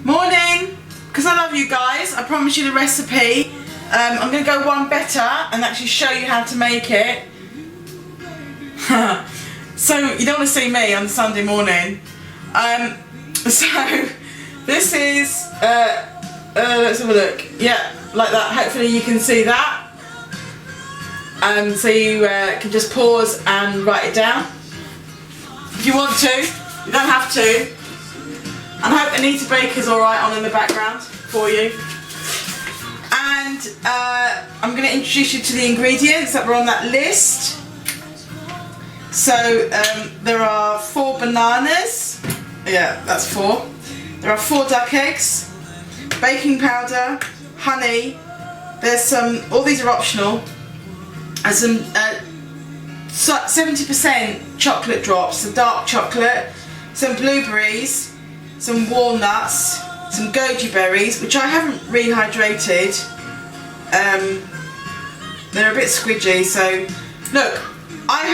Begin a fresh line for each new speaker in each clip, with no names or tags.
Morning! Because I love you guys, I promise you the recipe. I'm going to go one better and actually show you how to make it. So you don't want to see me on Sunday morning. So this is, let's have a look. Yeah, like that. Hopefully you can see that. So you can just pause and write it down. If you want to, you don't have to. And I hope Anita Baker's alright on in the background for you. And I'm going to introduce you to the ingredients that were on that list. So there are 4 bananas. Yeah, that's 4. There are 4 duck eggs, baking powder, honey. There's some, all these are optional. And some 70% chocolate drops, some dark chocolate, some blueberries, some walnuts, some goji berries, which I haven't rehydrated. They're a bit squidgy, so look, I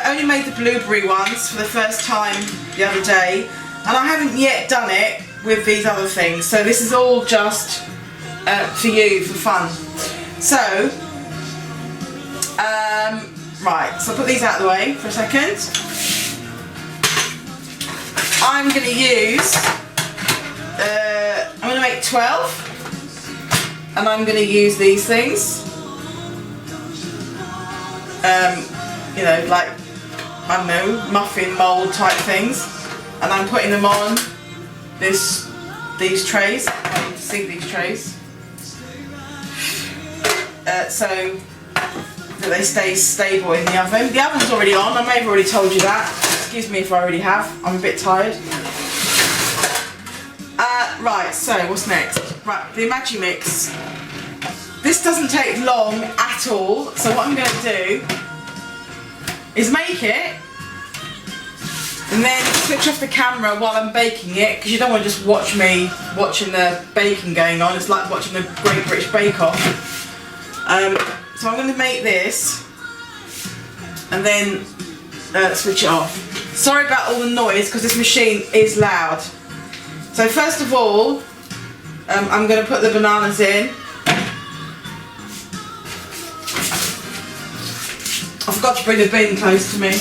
only made the blueberry ones for the first time the other day, and I haven't yet done it with these other things, so this is all just for you, for fun. So, right, so I'll put these out of the way for a second. I'm going to use, I'm going to make 12, and I'm going to use these things, you know, like, I don't know, muffin mould type things, and I'm putting them on these trays. I need to see these trays, so that they stay stable in the oven. The oven's already on, I may have already told you that. Excuse me if I already have, I'm a bit tired. Right, so what's next? Right, the Magimix. This doesn't take long at all, so what I'm going to do is make it and then switch off the camera while I'm baking it, because you don't want to just watch me watching the baking going on. It's like watching the Great British Bake Off. So I'm going to make this and then switch it off. Sorry about all the noise because this machine is loud. So first of all, I'm going to put the bananas in. I forgot to bring the bin close to me.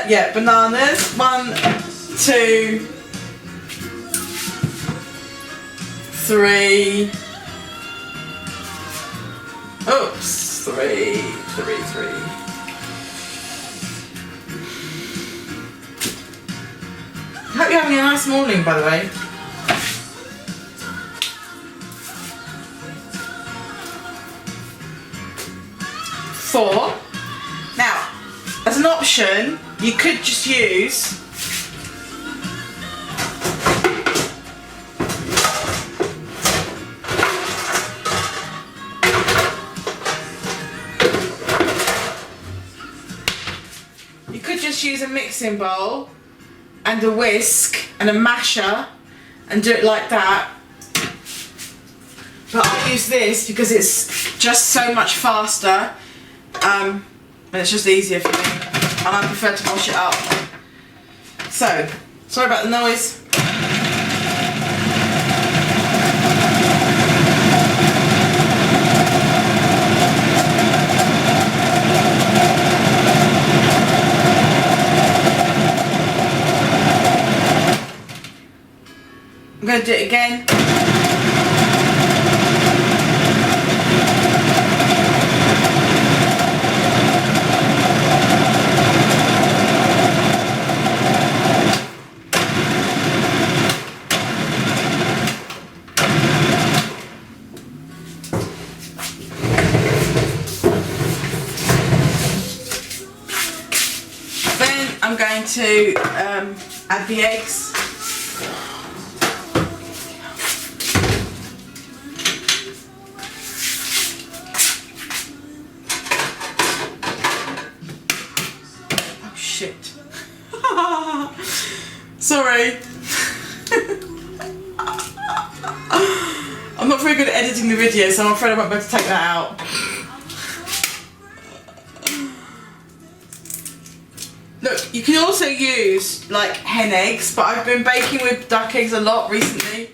Yeah, bananas. 1, 2, 3. Oops, 3. Hope you're having a nice morning, by the way. 4. Now, as an option, you could just use a mixing bowl and a whisk and a masher and do it like that, but I'll use this because it's just so much faster, and it's just easier for me, and I prefer to wash it up. So, sorry about the noise. I'm going to do it again. Then I'm going to add the eggs. Shit. Sorry. I'm not very good at editing the video, so I'm afraid I won't be able to take that out. Look, you can also use like hen eggs, but I've been baking with duck eggs a lot recently.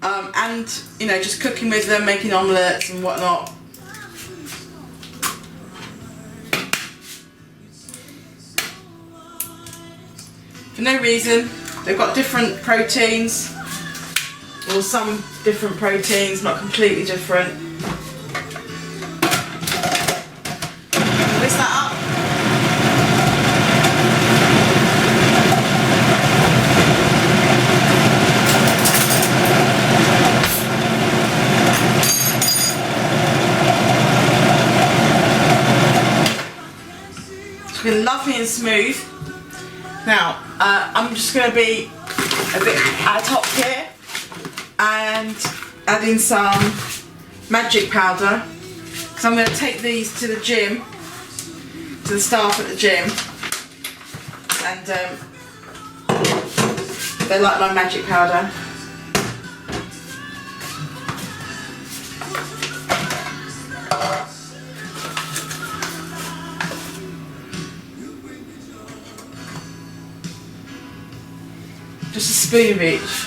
And, you know, just cooking with them, making omelettes and whatnot. For no reason. They've got different proteins, or some different proteins, not completely different. Whisk that up. It's been lovely and smooth. Now, I'm just going to be a bit ad hoc here and add in some magic powder, because I'm going to take these to the gym, to the staff at the gym, and they like my magic powder. Just a spoon of each.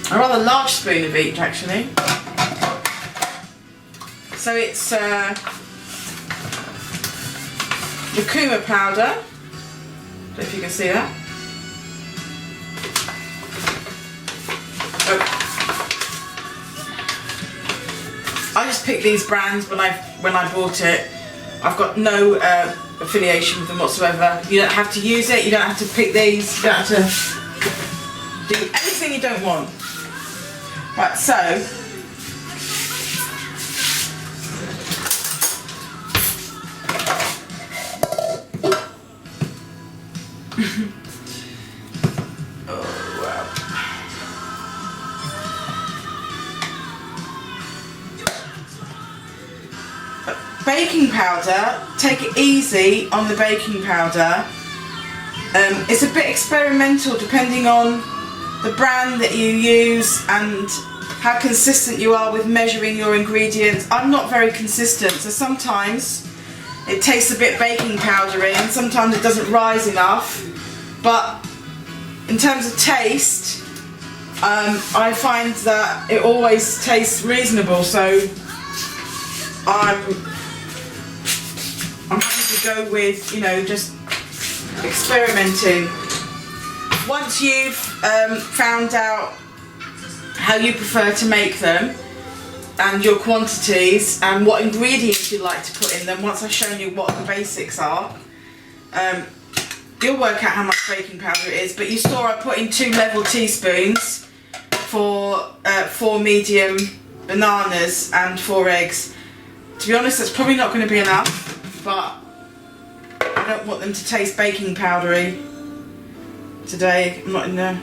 A rather large spoon of each, actually. So it's curcuma powder. I don't know if you can see that. Oh. I just picked these brands when I bought it. I've got no affiliation with them whatsoever. You don't have to use it. You don't have to pick these. You don't have to do anything you don't want. Right, so oh wow. Baking powder, take it easy on the baking powder. It's a bit experimental depending on the brand that you use and how consistent you are with measuring your ingredients. I'm not very consistent, so sometimes it tastes a bit baking powdery and sometimes it doesn't rise enough, but in terms of taste, I find that it always tastes reasonable, so I'm happy to go with, you know, just experimenting. Once you've found out how you prefer to make them and your quantities and what ingredients you like to put in them, once I've shown you what the basics are, you'll work out how much baking powder it is. But you saw I put in 2 level teaspoons for 4 medium bananas and 4 eggs. To be honest, that's probably not going to be enough, but I don't want them to taste baking powdery today. I'm not in there.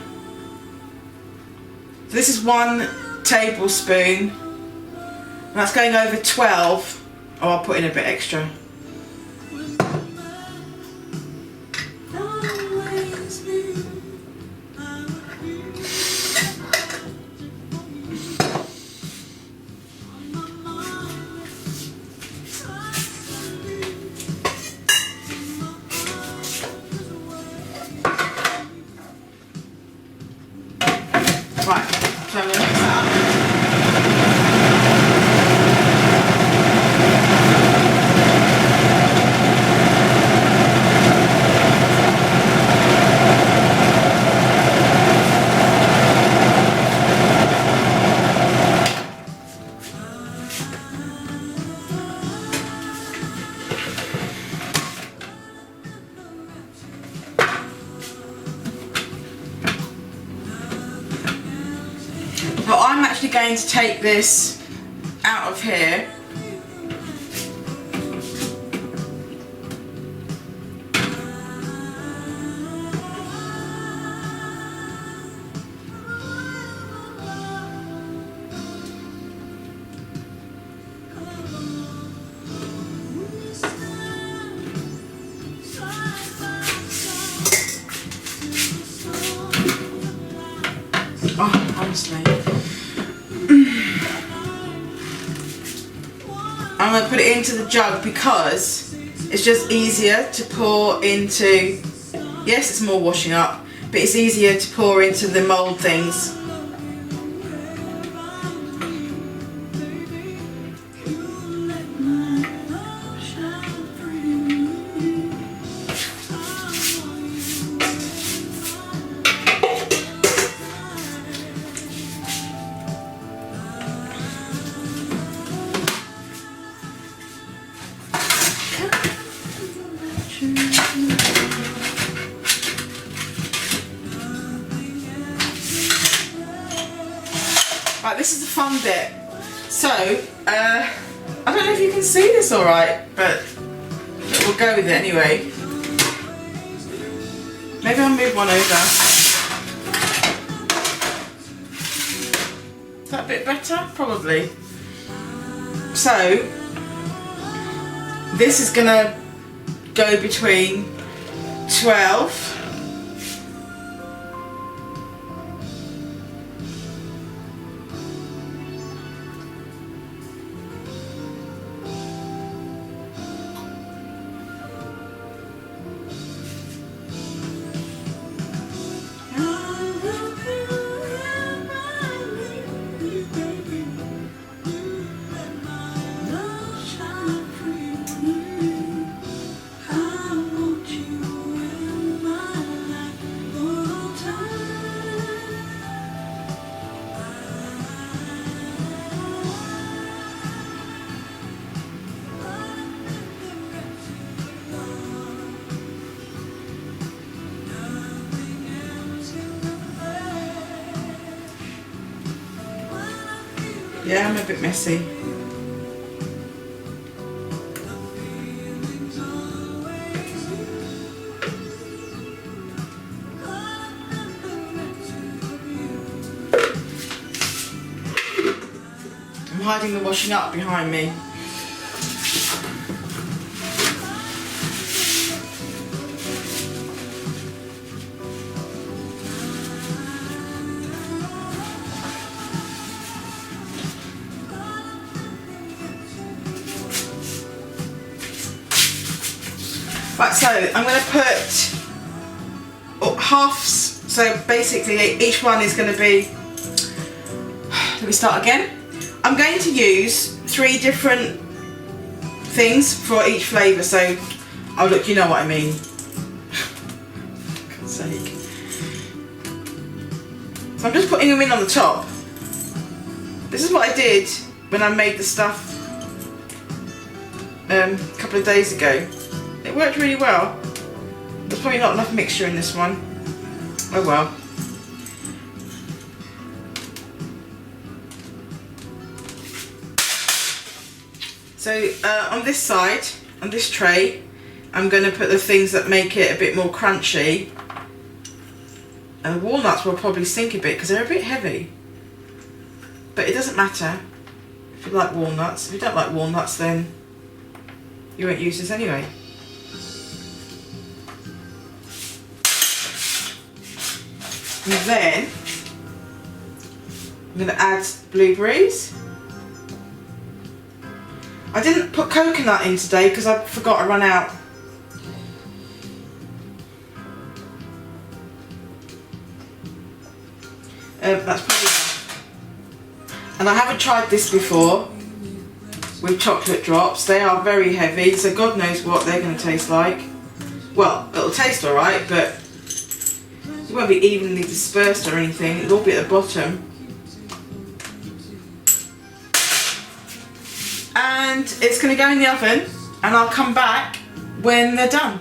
So this is 1 tablespoon, and that's going over 12. Oh, I'll put in a bit extra. Right, so I'm going to mix that up. But I'm actually going to take this out of here . honestly. I'm going to put it into the jug because it's just easier to pour into. Yes, it's more washing up, but it's easier to pour into the mould things. Right, this is the fun bit. So, I don't know if you can see this alright, but we'll go with it anyway. Maybe I'll move one over. Is that a bit better? Probably. So, this is going to go between 12 Yeah, I'm a bit messy. I'm hiding the washing up behind me. Right, so I'm going to put halves, so basically each one is going to be, let me start again. I'm going to use 3 different things for each flavour, so, oh look, you know what I mean. For God's sake. So I'm just putting them in on the top. This is what I did when I made the stuff a couple of days ago. It worked really well. There's probably not enough mixture in this one. Oh well. So on this side, on this tray, I'm going to put the things that make it a bit more crunchy. And the walnuts will probably sink a bit because they're a bit heavy. But it doesn't matter if you like walnuts. If you don't like walnuts, then you won't use this anyway. And then I'm going to add blueberries. I didn't put coconut in today because I forgot I ran out. That's probably enough. And I haven't tried this before with chocolate drops. They are very heavy, so God knows what they're going to taste like. Well, it'll taste alright, but it won't be evenly dispersed or anything. It'll all be at the bottom. And it's going to go in the oven, and I'll come back when they're done.